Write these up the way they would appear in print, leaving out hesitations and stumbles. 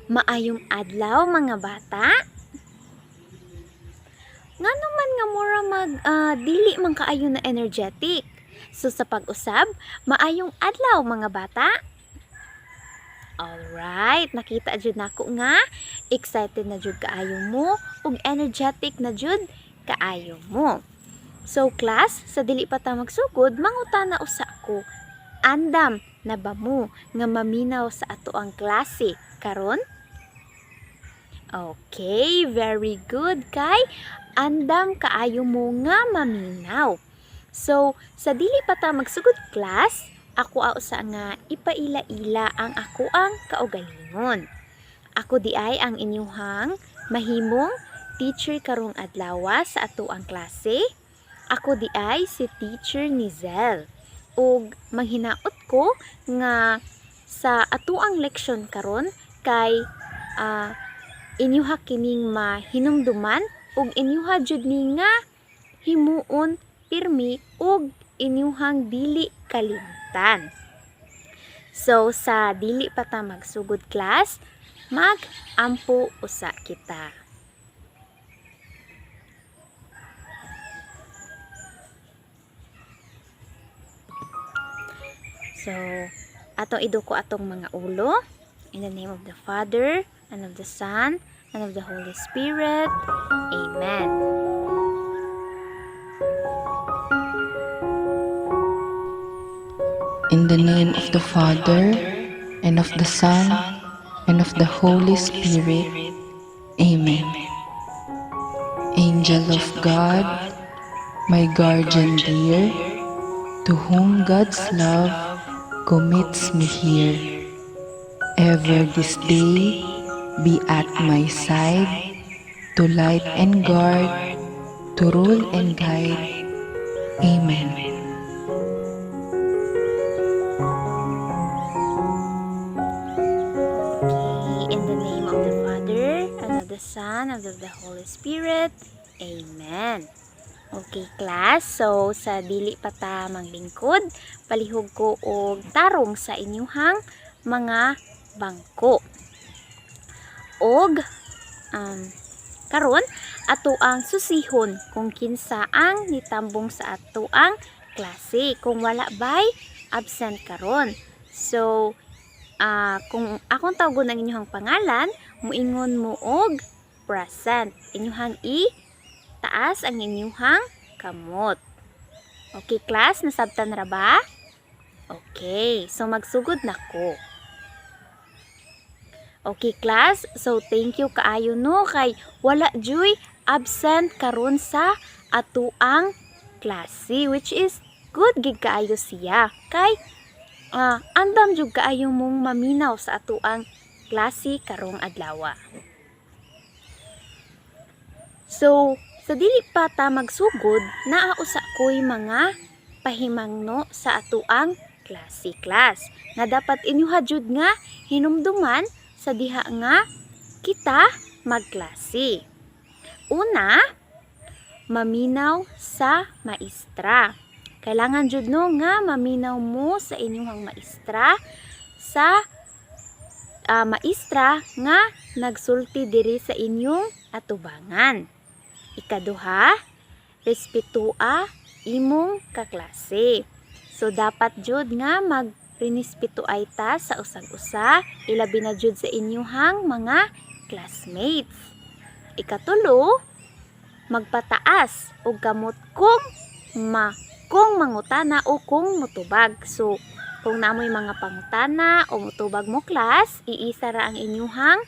Maayong adlaw mga bata. Ngano man nga mura dili man kaayo na energetic. So sa pag-usab, maayong adlaw mga bata. Alright, nakita jud nako nga excited na jud kaayo mo ug energetic na jud kaayo mo. So class, sa dili pa ta magsugod, mangutana usa ko. Andam na ba mo nga maminaw sa ato ang klase karon? Okay, very good kay andam kaayo mo nga maminaw. So, sa dili pa ta magsugod class, ako usa nga ipaila-ila ang ako ang kaugalingon. Ako di ay ang inyuhang mahimong teacher karong adlaw sa ato ang klase. Ako di ay si Teacher Nizel. Ug manghinaot ko nga sa ato ang leksyon karon kay inyuha kining mahinumduman ug inyuha jud ni nga himuon pirmi ug inyuhang dili kalimtan. So sa dili pa ta magsugod class, mag-ampo usa kita. So atong iduko atong mga ulo. In the name of the Father, and of the Son, and of the Holy Spirit. Amen. In the name of the Father, and of the Son, and of the Holy Spirit. Amen. Angel of God, my guardian dear, to whom God's love commits me here, ever this day be at my side, to light and guard, to rule and guide. Amen. In the name of the Father, and of the Son, and of the Holy Spirit. Amen. Okay class, so sa dili pa ta manglingkod, palihog ko og tarong sa inyuhang mga bangko. Og karon ato ang susihon kung kinsa ang nitambong sa ato ang klase. Kung wala bay absent karon. So kung akong tawgon ang inyuhang pangalan, muingon mo og present. Inyuhang taas ang inyuhang kamot. Okay class, nasabtan ra ba? Okay, so magsugod na ko. Okay class, so thank you kaayo no kay wala joy absent karon sa atuang klase, which is good gid kaayo siya kay andam jud kaayo mong maminaw sa atuang klase karong adlaw. So sa dili pa ta magsugod, naausa ko'y mga pahimangno sa atuang klase class na dapat inyuha jud nga hinumduman sa diha nga kita magklase. Una, maminaw sa maestra. Kailangan jud no nga maminaw mo sa inyuhang maestra sa maestra nga nagsulti diri sa inyong atubangan. Ikaduha, respetua imong kaklase. So dapat jud nga magrespetuay ta sa usag-usa, ilabi na jud sa inyuhang mga classmates. Ikatulo, magpataas og kamot kung mangutana o kung mutubag. So kung namoy mga pangutana o mutubag mo class, iisa ra ang inyuhang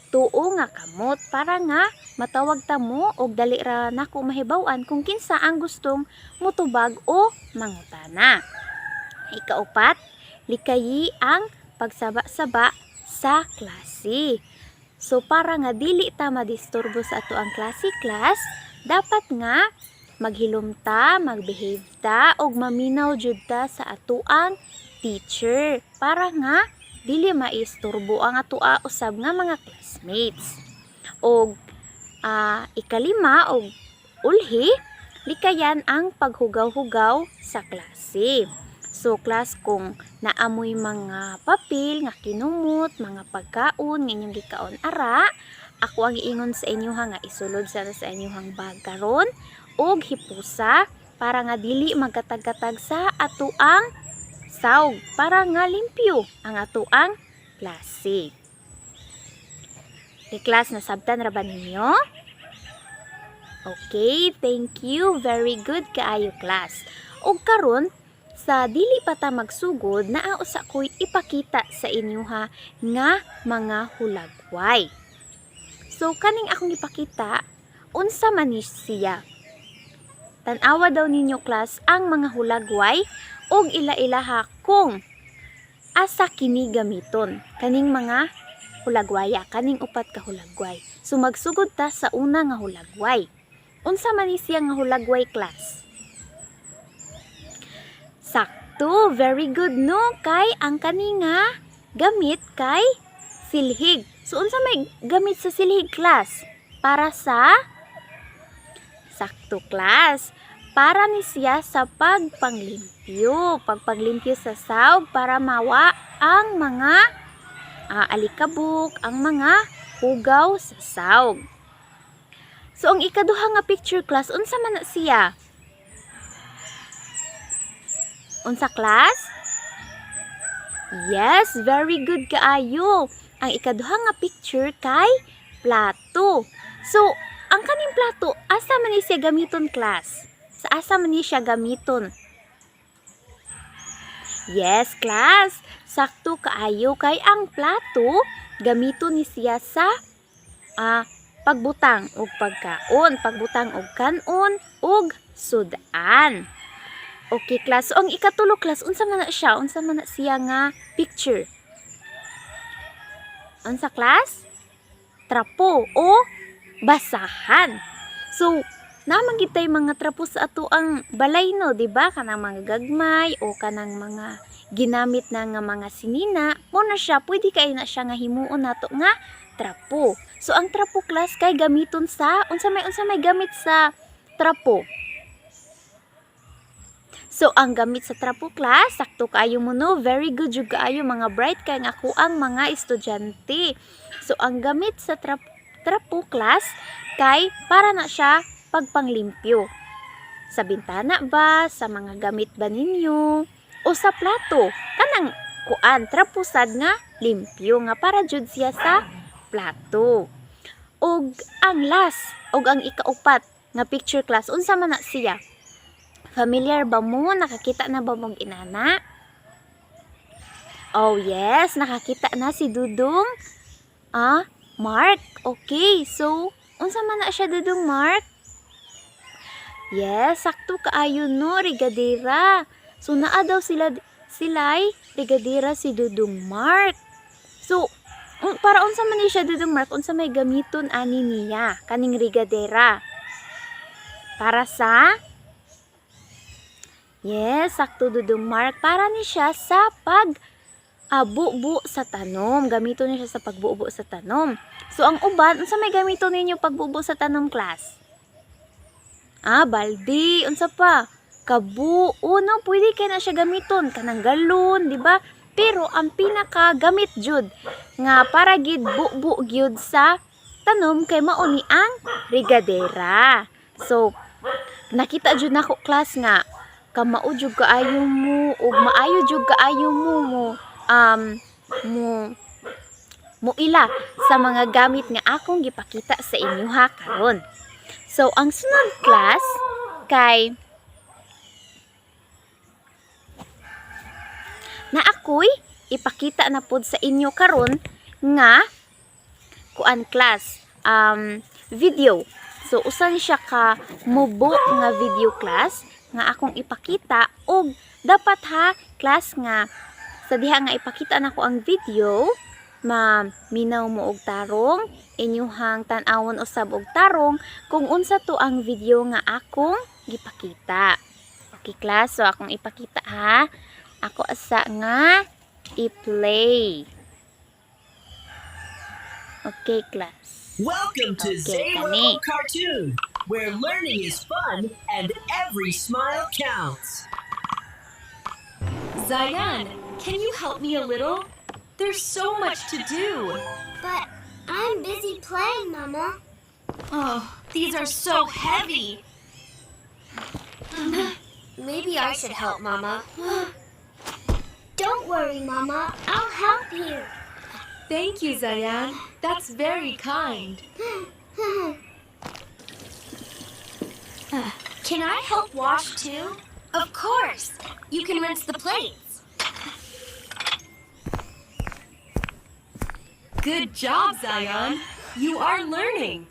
tuo nga kamot para nga matawag ta mo og dali ra nako mahibaw-an kung kinsa ang gustong mutubag o mangutana. Ikaupat, likayi ang pagsaba-saba sa klase. So para nga dili ta madisturbo sa ato ang klase class, dapat nga maghilom ta, magbehave ta og maminaw jud ta sa ato ang teacher para nga dili maisturbo ang atoa usab nga mga classmates. Og ikalima og ulhi, likayan ang paghugaw-hugaw sa klase. So class, kung naamoy mga papel nga kinumot, mga pagkaon nga inyong gikaon ara, ako ang iingon sa inyo nga isulod sa inyong bag karon og hipusa para nga dili magkatag-katag sa atuang sawg, para nga limpyo ang atuang klase. Okay, class, nasabtan ra ba ninyo? Okay, thank you. Very good kaayo, class. Og karon, sa dili pa ta magsugod, naausa ko'y ipakita sa inyo nga mga hulagway. So, kaning akong ipakita, unsa man ni siya. Tanawa daw ninyo, class, ang mga hulagway og ila-ilaha kung asa kini gamiton. Kaning mga hulagwaya, kaning upat ka hulagway. So, magsugod ta sa una nga hulagway. Unsa man ni siya nga hulagway, class? Sakto, very good no, kay ang kaninga gamit kay silhig. So, unsa may gamit sa silhig, class? Para sa sakto, class. Para ni siya sa pagpanglimpyo. Pagpanglimpyo sa sawg para mawa ang mga alikabok, ang mga hugaw sa sawg. So, ang ikaduha nga picture, class, unsa man na siya? Unsa, class? Yes, very good kaayo. Ang ikaduha nga picture kay plato. So, ang kaning plato, asa man ni siya gamiton, class? Sa asa man ni siya gamiton? Yes, class. Sakto kaayo, kay ang plato gamiton ni siya sa pagbutang og pagkaon, pagbutang og kanon og sudan. Okay, class. So, ang ikatulo, class, unsa man na siya? Unsa man na siya nga picture? Unsa, class? Trapo o basahan. So, naman kitay mga trapo sa ato ang balay, no, di ba? Kanang mga gagmay o kanang mga ginamit na nga mga sinina, mo na siya, pwede kayo na siya nga himuon nato nga trapo. So, ang trapo, class, kay gamiton sa, unsa may gamit sa trapo? So, ang gamit sa trapo, class, sakto kaayo mo no, very good yung kaayo, mga bright kay nga ako ang mga estudyante. So, ang gamit sa trapo, class, kay para na siya pagpanglimpyo. Sa bintana ba, sa mga gamit ba ninyo, o sa plato, kanang kuan, trapo sad nga limpyo nga para jud siya sa plato. Og ang last, og ang ikaupat nga picture, class, unsa man na siya? Familiar ba mo? Nakakita na ba mong inana? Oh yes, nakakita na si Dudong. Mark. Okay, so, unsa man na siya, Dudong Mark? Yes, sakto kaayo no, Rigadera. So, naa daw sila'y Rigadera si Dudong Mark. So, para unsa man ni siya, Dudong Mark, unsa may gamiton ani niya, kaning Rigadera? Para sa yes, sakto, Dudong Mark. Para ni siya sa pagbubo sa tanom. Gamito niya siya sa pagbubo sa tanom. So, ang uban, unsa may gamito ninyo pagbubo sa tanom, class? Baldi. Unsa pa? Kabu. No, pwede kay na siya gamiton. Kanang galon, di ba? Pero, ang pinaka-gamit jud nga para gid bubo gyud sa tanom kay mauni ang Rigadera. So, nakita jud nako, class, nga kamao jud kaayo mo ug maayo jud kaayo mo ila sa mga gamit nga akong gipakita sa inyo karon. So, ang sunod, class, kay na ako'y ipakita na pod sa inyo karon nga kuan, class, video. So, usa ni siya ka mubo nga video, class, nga akong ipakita og dapat class, nga sa diha nga ipakita nako ang video, minaw mo og tarong, inyuhang tan-awon usab og tarong kung unsa to ang video nga akong gipakita. Okay, class, so akong ipakita ako asa nga i-play. Okay, class. Welcome to Zaylo Cartoon, where learning is fun and every smile counts. Zayan, can you help me a little? There's so much to do. But I'm busy playing, Mama. Oh, these are so heavy. Maybe I should help, Mama. Don't worry, Mama. I'll help you. Thank you, Zayan. That's very kind. Can I help wash too? Of course. You can rinse the plates. Good job, Zayan. You are learning.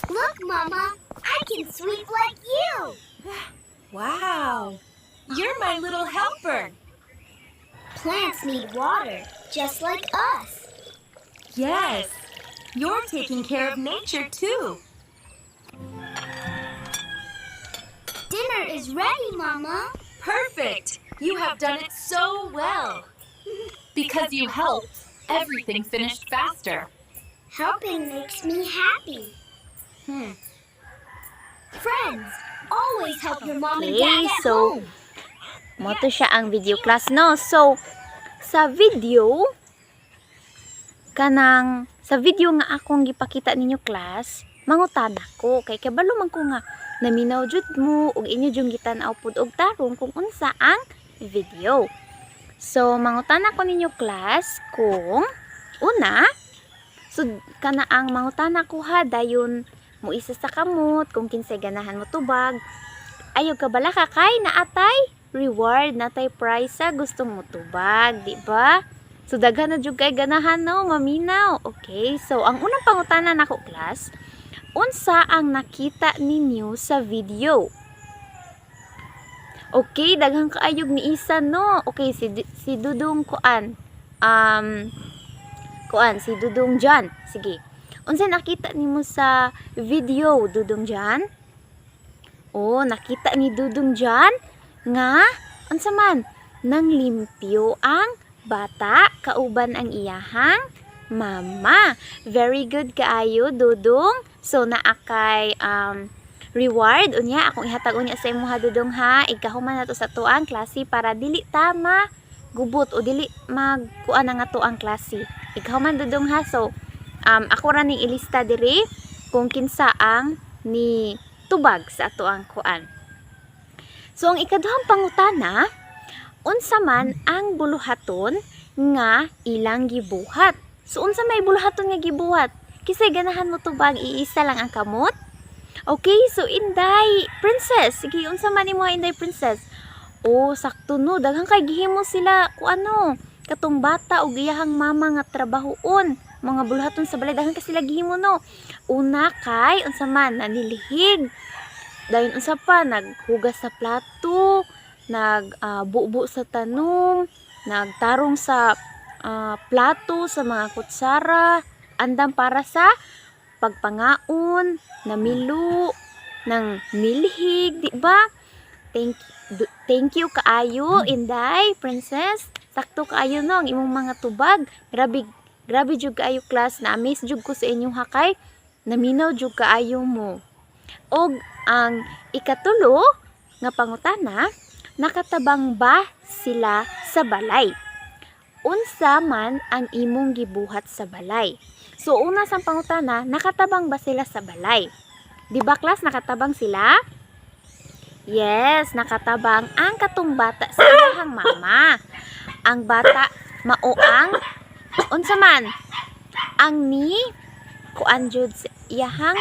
Look, Mama. I can sweep like you. Wow. You're my little helper. Plants need water, just like us. Yes. You're taking care of nature too. Dinner is ready, Mama. Perfect. You have done it so well. Because you helped, everything finished faster. Helping makes me happy. Friends, always help your mom and dad Okay, at so home. moto siya ang video class, no? So, sa video nga akong gipakita ninyo class, mangutan ako. Kay kabalo man ko nga, naminaw jud mo, ug inyo jung gitan-aw pud og tarong kung unsa ang video. So, mangutan ako ninyo class kung, una, so, kana ang mangutan ako ha, dayon mo isa sa kamot, kung kinsay ganahan mo tubag, ayaw ka bala ka kay naatay reward natay prize sa gusto mo tubag, di ba? So daghan na jud kay ganahan no, maminaw. Okay, so ang unang pangutanan nako class, unsa ang nakita ninyo sa video? Okay, daghang kaayog ni isa no. Okay, si Dudong si Dudong Jan. Sige. Unsa nakita nimo sa video, Dudong Jan? Oh, nakita ni Dudong Jan nga unsa man nang limpyo ang bata kauban ang iyahang mama. Very good kaayo, Dudong. So naakay reward unya akong ihatag unya sa imuha, Dudong ha. Ikahuman nato sa tuang klase para dili tama gubot o dili magkuan nga tuang klase. Ikahuman, Dudong ha. So ako ra ning ilista diri kung kinsa ang ni tubag sa ato ang kuan. So ang ikaduhang pangutana, unsa man ang buluhaton nga ilang gibuhat? So unsa may buluhaton nga gibuhat? Kisay ganahan mo tubag iisa lang ang kamot? Okay, so Inday Princess, sige unsa man imo Inday Princess? Oh, sakto no, daghang kay gihimo sila kuano, katong bata ug iyahang mama nga trabahoon. Mga buluhaton sa balay daghang kasi lagi mo no. Una kay unsa man nanilihig. Dayon unsa pa naghugas sa plato, nagbubo sa tanom, nagtarong sa plato sa mga kutsara, andam para sa pagpangaon, namilo, nang nilihig, di ba? Thank you kaayo, Inday Princess. Sakto kaayo no ang imong mga tubag. Grabe jud kaayo class, na amaze jud ko sa inyong hakay. Naminaw jud kaayo mo. Og ang ikatulo nga pangutana, nakatabang ba sila sa balay? Unsa man ang imong gibuhat sa balay? So una sa pangutana, nakatabang ba sila sa balay? Di ba class, nakatabang sila? Yes, nakatabang ang katong bata sa iyahang mama. Ang bata mauang unsa man ang ni kuan jud sa iyahang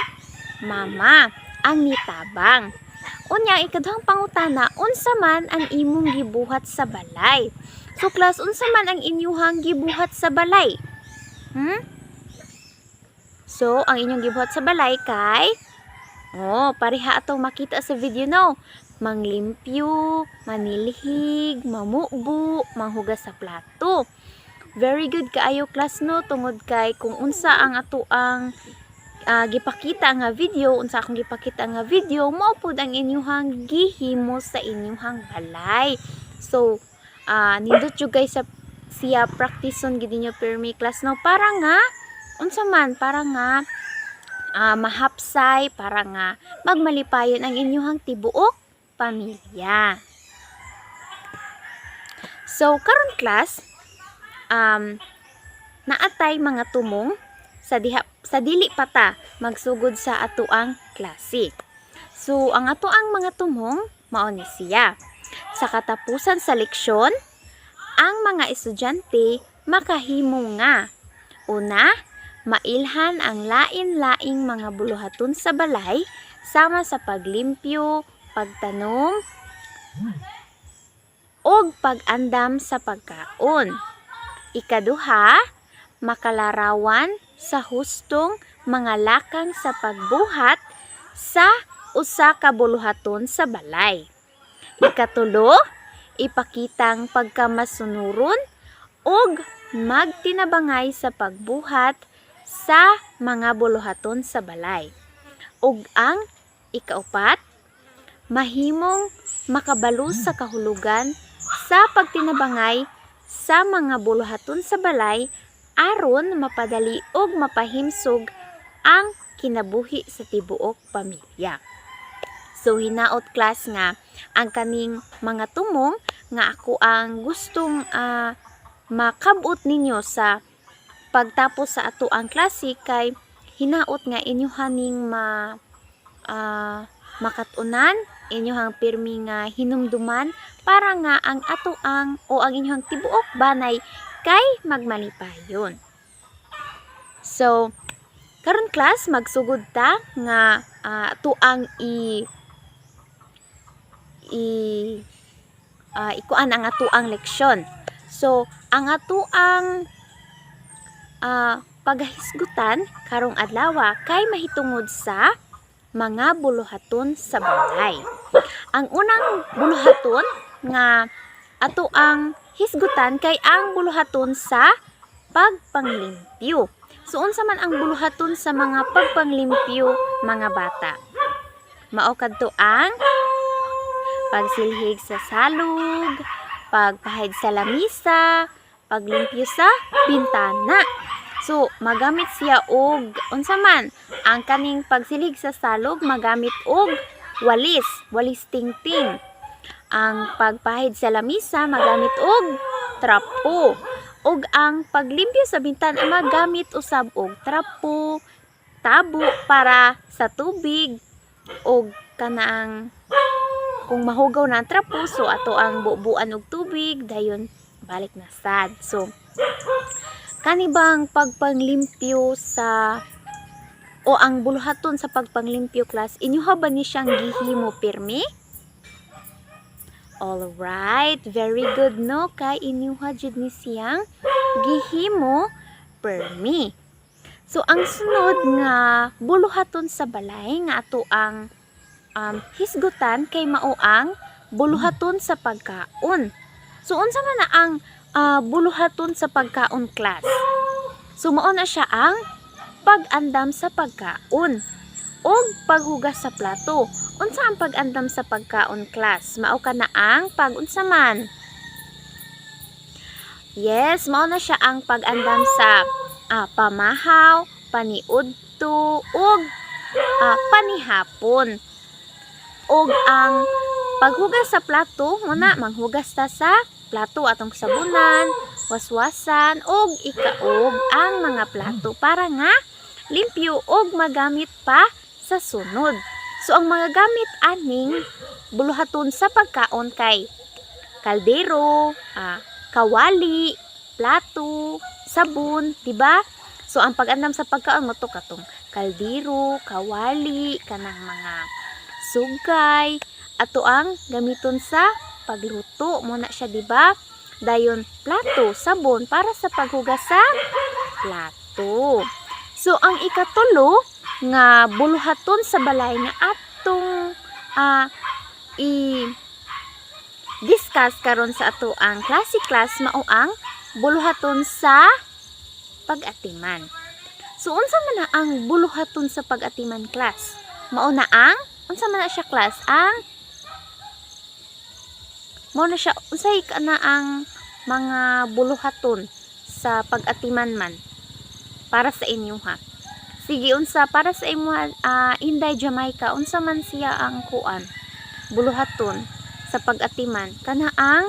mama, ang nitabang. Unya ikaduhang pangutana, unsa man ang imong gibuhat sa balay? So class, unsa man ang inyuhang gibuhat sa balay? So ang inyong gibuhat sa balay kay pareha atong makita sa video no. Manglimpyo, manilhig, mamubo, manghugas sa plato. Very good kaayo class no, tungod kay kung unsa ang ato ang gipakita nga video, unsa akong gipakita nga video, mao pud ang inyuhang gihimo sa inyuhang balay. So nindot jud guys sa siya practiceon gid ninyo permi class no, para nga unsa man, para nga mahapsay, para nga magmalipayon ang inyuhang tibuok pamilya. So karon class, naatay mga tumong sa dili pa ta magsugod sa atoang klase. So ang atoang mga tumong mao ni siya. Sa katapusan sa leksyon, ang mga estudyante makahimo nga una, mailhan ang lain-laing mga buluhaton sa balay sama sa paglimpyo, pagtanom, ug pag-andam sa pagkaon. Ikaduha, makalarawan sa hustong mga lakang sa pagbuhat sa usa ka buluhaton sa balay. Ikatulo, ipakitang pagkamasunuron ug magtinabangay sa pagbuhat sa mga buluhaton sa balay. Ug ang ikaupat, mahimong makabalo sa kahulugan sa pagtinabangay sa mga buluhaton sa balay aron mapadali ug mapahimsog ang kinabuhi sa tibuok pamilya. So hinaot class nga ang kaning mga tumong nga ako ang gustong makabot ninyo sa pagtapos sa ato ang klase kay hinaot nga inyohaning makatunan, inyohang pirmi nga hinumduman para nga ang ato ang inyohang tibuok banay kay magmalipayon. So karon class magsugod ta nga ato ang ikuan ang ato ang leksyon. So ang ato ang paghisgutan karong adlaw kay mahitungod sa mga buluhaton sa balay. Ang unang buluhaton nga ato ang hisgutan kay ang buluhaton sa pagpanglimpyo. So unsa man ang buluhaton sa mga pagpanglimpyo mga bata? Mao kadto ang pagsilhig sa salog, pagpahid sa lamisa, paglimpyo sa bintana. So magamit siya og unsa man ang kaning pagsilhig sa salog magamit og walis tingting. Ang pagpahid sa lamisa magamit og trapo. Ug ang paglimpyo sa bintana magamit usab og trapo, tabo para sa tubig og kanaang kung mahugaw na ang trapo so ato ang bubuan og tubig dayon balik na sad. So kanibang pagpanglimpyo sa ang buluhaton sa pagpanglimpyo class inyo ba ni siyang gihimo pirmi? Alright, very good no kay inyuha jud ni siyang gihimo pirmi. So ang sunod nga buluhaton sa balay nga ato ang hisgutan kay mao ang buluhaton sa pagkaon. So unsa man na ang buluhaton sa pagkaon class? So mao na siya ang pag-andam sa pagkaon ug paghugas sa plato. Unsa ang pag-andam sa pagkaon class? Mao ka na ang pag-unsa man? Yes, mao na siya ang pag-andam sa pamahaw, paniudto ug panihapon. Og ang paghugas sa plato muna manghugas ta sa plato atong sabunan, waswasan og ikaog ang mga plato para nga limpyo og magamit pa sa sunod. So ang mga gamit aning buluhaton sa pagkaon kay kaldero, kawali, plato, sabon, diba? So ang pag-andam sa pagkaon mo to katong kaldero, kawali, kanang mga sugay, ato ang gamiton sa pagluto mo na siya, diba? Dayon plato, sabon para sa paghugas sa plato. So ang ikatulo nga buluhaton sa balay nga atong i-discuss karon sa ato ang class mao ang buluhaton sa pag-atiman. So unsa man na ang buluhaton sa pag-atiman class? Mao na ang unsa man na siya class? Mao na siya unsay kana ang mga buluhaton sa pag-atiman man para sa inyo ha. Sige unsa para sa imo Inday Jamaica unsa man siya ang kuan buluhaton sa pag-atiman kana ang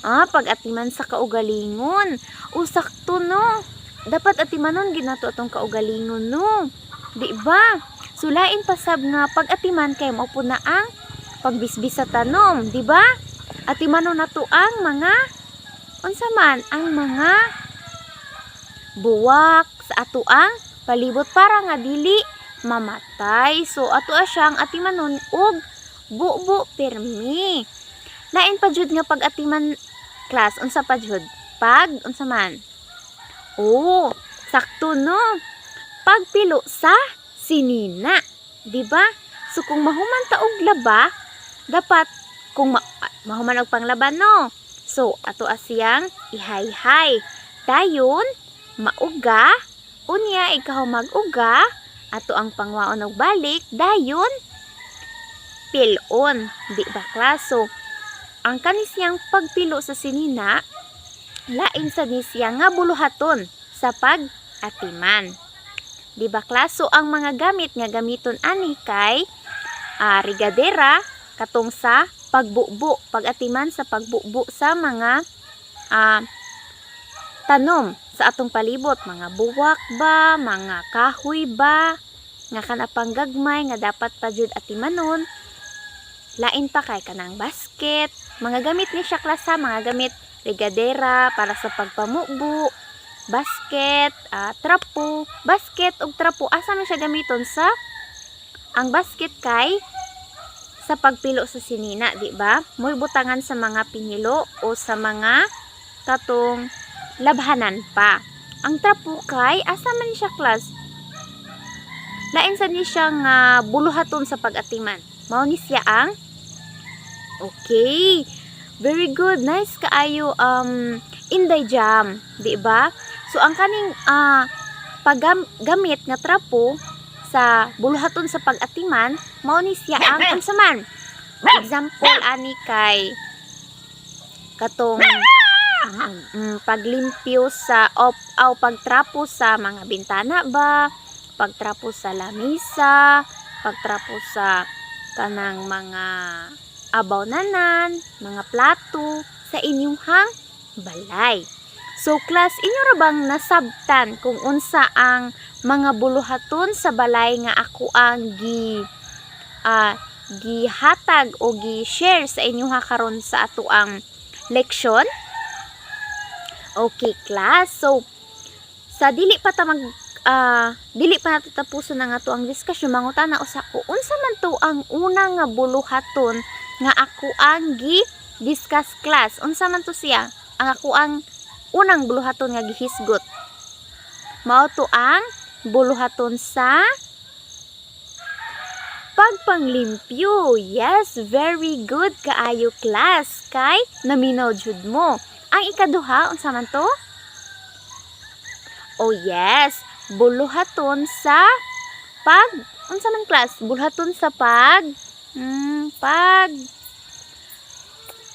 Pag-atiman sa kaugalingon. Sakto no. Dapat atimanon ginato atong kaugalingon no. Di ba? Sulain pasab nga pag-atiman kay mao po na ang pagbisbis sa tanom, di ba? Atimanon nato ang mga unsa man ang mga buwak sa ato ang palibot para nga dili mamatay. So ato siyang atimanon og bubo permi. Lain pa jud nga pag-atiman class unsa pa jud? Unsa man? Sakto no. Pagpilo sa sinina, di ba? So kung mahuman ta og laba, dapat kung mahuman og panglaban no. So ato asiyang ihay-hay. Dayon mauga, unya ikaw mag-uga, ato ang pangwaon og balik, dayon pilon, di ba klaso? Ang kanisiyang pagpilo sa sinina, lain sa nisiyang nga buluhaton sa pag-atiman. Di ba klaso? Ang mga gamit nga gamiton ani kay rigadera katong sa pagbubo, pag-atiman sa pagbubo sa mga tanom sa atong palibot, mga buwak ba, mga kahoy ba, nga kanapang gagmay nga dapat pa jud atimanon. Lain pa kay kanang basket, mga gamit ni siya klasa, mga gamit rigadera para sa pagpamubo, basket, trapo, basket ug trapo asa man siya gamiton sa ang basket kay sa pagpilo sa sinina, di ba? Moy butangan sa mga pinilo o sa mga katong labhanan pa. Ang trapo kay asa man siya klas? Lain sa ni siya nga buluhaton sa pag-atiman. Mao ni siya ang okay. Very good. Nice kaayo Inday Jam, di ba? So ang kaning paggamit nga trapo sa buluhaton sa pag-atiman, mao ni siya ang unsa man. Example ani kay katong paglimpyo sa pagtrapo sa mga bintana ba, pagtrapo sa lamisa, pagtrapo sa kanang mga abawnanan, mga plato sa inyong balay. So class, inyo ra bang nasabtan kung unsa ang mga buluhaton sa balay nga ako ang gihatag o gi-share sa inyo karon sa ato ang leksyon? Okay class, so sa dili pa natatapuson na nga to ang diskusyon, mangutana usa ko unsa man to ang unang nga buluhaton nga ako ang gi-discuss class. Unsa man to siya? Ang ako ang unang buluhaton nga gihisgot. Mao to ang buluhaton sa pagpanglimpyo. Yes, very good kaayo class. Kay naminaw jud mo. Ang ikaduha unsa man to? Oh yes, buluhaton sa unsa man class? Buluhaton sa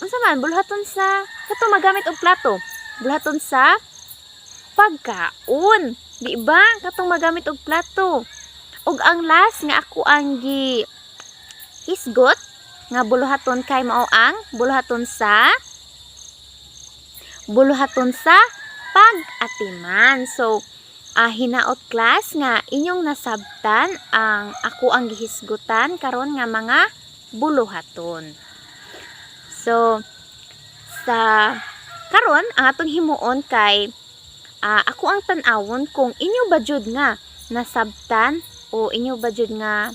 unsa man buluhaton sa kato magamit og plato. Buluhaton sa pagkaon, di ba? Katong magamit og plato. Ug ang last nga ako ang hisgot nga buluhaton kay mao ang buluhaton sa pag-atiman. So hinaot class nga inyong nasabtan ang ako ang gihisgutan karon nga mga buluhaton. So sa karon ang atong himuon kay ako ang tan-awon kung inyo ba jud nga nasabtan o inyo ba jud nga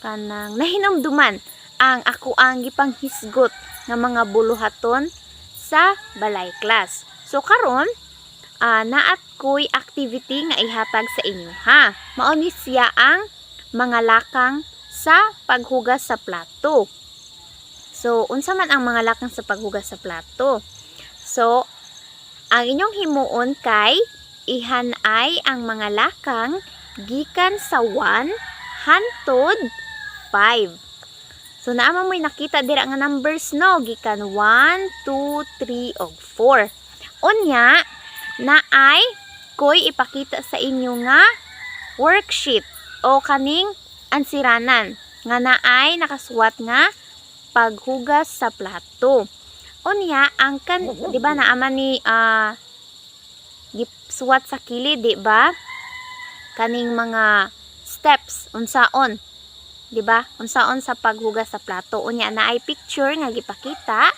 kanang nahinumduman ang ako ang gipanghisgot nga mga buluhaton sa balay class. So karon naat ko'y activity nga ihatag sa inyo ha. Mao ni siya ang mga lakang sa paghugas sa plato. So unsa man ang mga lakang sa paghugas sa plato? So ang inyong himuon kay ihanay ang mga lakang gikan sa 1 hangtod 5. So naama mo'y nakita dira nga numbers no, gikan 1, 2, 3 og 4. Unya naay ko'y ipakita sa inyo nga worksheet o kaning ansiranan nga naay nakasuwat nga paghugas sa plato. Unya ang di ba naaman ni gipsuwat sa kilid, di ba? Kaning mga steps unsaon, di ba? Unsaon sa paghugas sa plato. Unya na ay picture nga gipakita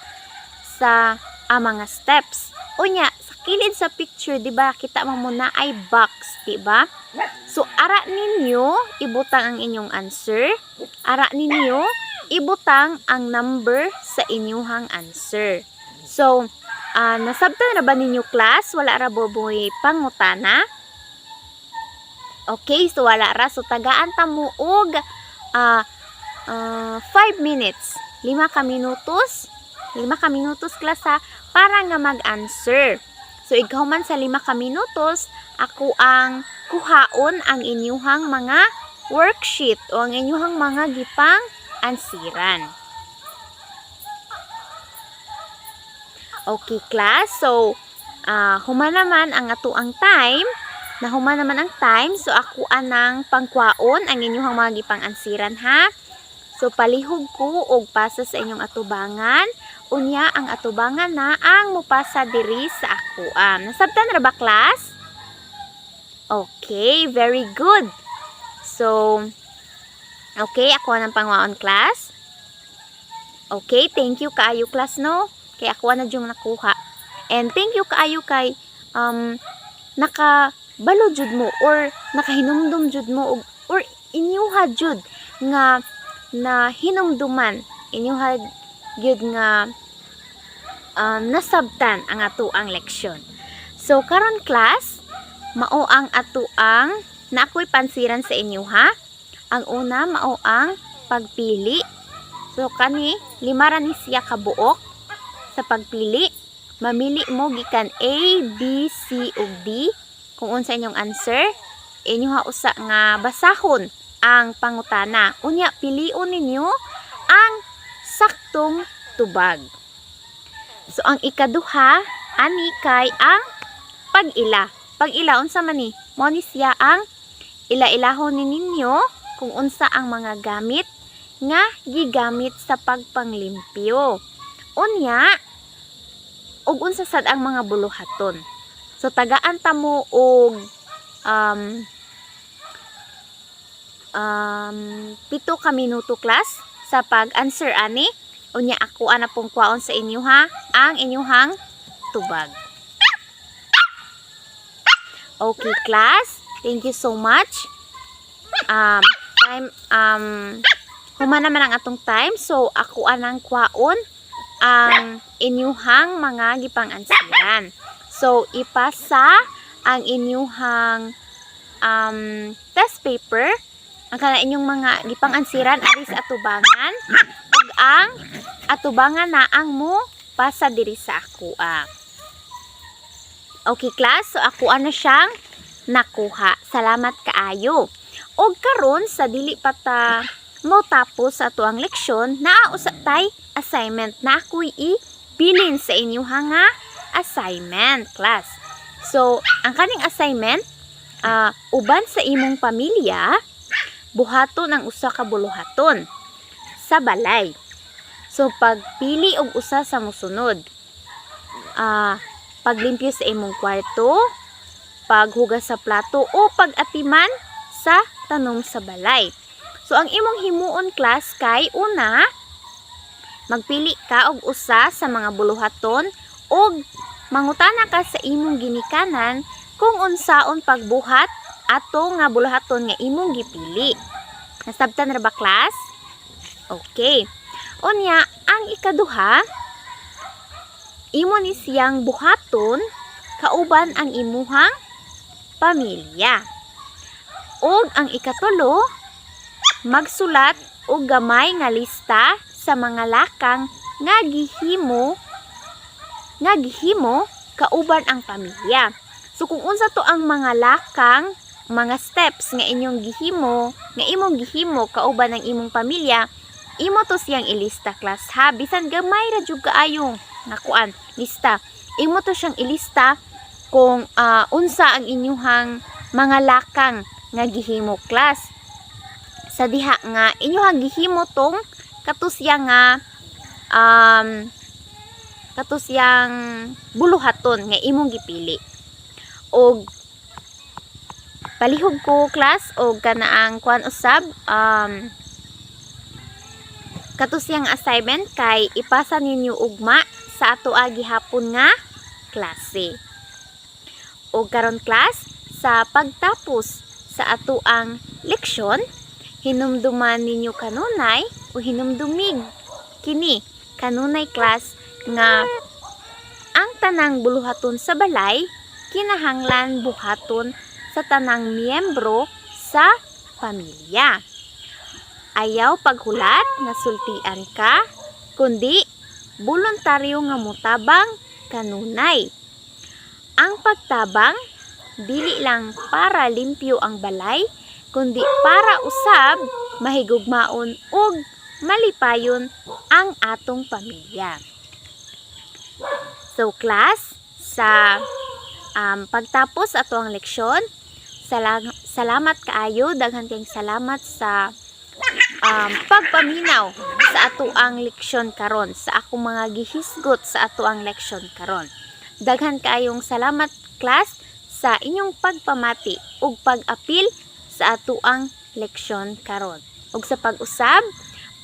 sa mga steps. Unya sa kilid sa picture, di ba? Kita mo na ay box, di ba? So ara ninyo ibutang ang inyong answer. Ara ninyo ibutang ang number sa inyuhang answer. So, nasabtan na ba ninyo class? Wala ra boboy pangutana? Okay, so wala ra. So, tagaan ta mo og 5 minutes. 5 ka minutos. 5 ka minutos class ha, para nga mag-answer. So, ikaw man sa 5 ka minutos, ako ang kuhaon ang inyuhang mga worksheet o ang inyuhang mga gipang ansiran. Okay, class. So, human naman ang atuang time. Nahuman naman ang time. So, ako anang pangkwaon ang inyong mga gipang ansiran, ha? So, palihog ko og pasa sa inyong atubangan. Unya, ang atubangan na ang mupasa diri sa ako. Nasabtan na ba, class? Okay, very good. So, okay, ako anang pangwaon, class. Okay, thank you kaayo, class, no? Kaya ako na diyong nakuha. And thank you kaayo kay nakabalo jud mo or nakahinumdum jud mo or inyuha jud nga na hinumduman inyuha jud nga nasabtan ang ato ang leksyon. So karon class, mao ang ato ang na ako'y pansiran sa inyo, ha? Ang una mao ang pagpili. So kani 5 ra ni siya kabuok sa pagpili. Mamili mo gikan A, B, C ug D kung unsa inyong answer. Inyo ha usa nga basahon ang pangutana. Unya piliun ninyo ang saktong tubag. So ang ikaduha ani kay ang pag-ila. Pag-ila unsa man ni? Mao ni siya ang ila-ilahon ninyo kung unsa ang mga gamit nga gigamit sa pagpanglimpyo. Unya, ug unsa sad ang mga buluhaton. So tagaan ta mo og 7 ka minuto class sa pag-answer ani. Unya ako ana pong kwaon sa inyo, ha, ang inyuhang tubag. Okay class, thank you so much. Human naman ang atong time, so ako anang kwaon ang inyuhang mga gipang ansiran. So ipasa ang inyuhang test paper ang kana inyong mga gipang ansiran ari sa atubangan ug ang atubangan na ang mo pasa diri sa ako. Okay class, so ako na siyang nakuha. Salamat kaayo. Og karon sa dili pa ta mo tapos sa ato ang leksyon, naausa tay assignment na ako'y ibilin sa inyo nga assignment class. So ang kaning assignment, uban sa imong pamilya, buhaton ang usa ka buluhaton sa balay. So pagpili og usa sa mosunod, paglimpyo sa imong kwarto, paghugas sa plato o pag-atiman sa tanom sa balay. So ang imong himuon class kay una, magpili ka og usa sa mga buluhaton og mangutana ka sa imong ginikanan kung unsaon pagbuhat ato nga buluhaton nga imong gipili. Nasabtan ra ba class? Okay. Unya, ang ikaduha, imo ni siyang buhaton kauban ang imuhang pamilya. Og ang ikatulo, magsulat og gamay nga lista sa mga lakang nga gihimo kauban ang pamilya. So kung unsa to ang mga lakang, mga steps nga inyong gihimo, nga imong gihimo kauban ang imong pamilya, imo to siyang ilista class, ha. Bisan gamay ra jud kaayo nga kuan lista. Imo to siyang ilista kung unsa ang inyuhang mga lakang nga gihimo class. Sa diha nga inyuhang gihimo tong katusya nga katus yang buluhaton nga imong gipili. Og palihog ko class og kanaang kuan usab katus yang assignment kay ipasa ninyo ugma sa ato gihapon nga klase. O karon class, sa pagtapos sa ato ang leksyon, hinumduman ninyo kanunay o hinumdumig kini kanunay class nga ang tanang buluhaton sa balay kinahanglan buhaton sa tanang miyembro sa pamilya. Ayaw paghulat nga sultian ka, kundi voluntaryo nga mutabang kanunay. Ang pagtabang dili lang para limpyo ang balay, kundi para usab mahigugmaon ug malipayon ang atong pamilya. So class, sa pagtapos ato ang leksyon, salamat kaayo, daghan kayong salamat sa pagpaminaw sa ato ang leksyon karon, sa akong mga gihisgot sa ato ang leksyon karon. Daghan kaayong salamat class sa inyong pagpamati ug pag-apil sa ato ang leksyon karon. Ug sa pag-usab,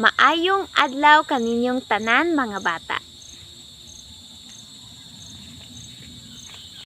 maayong adlaw kaninyong tanan mga bata.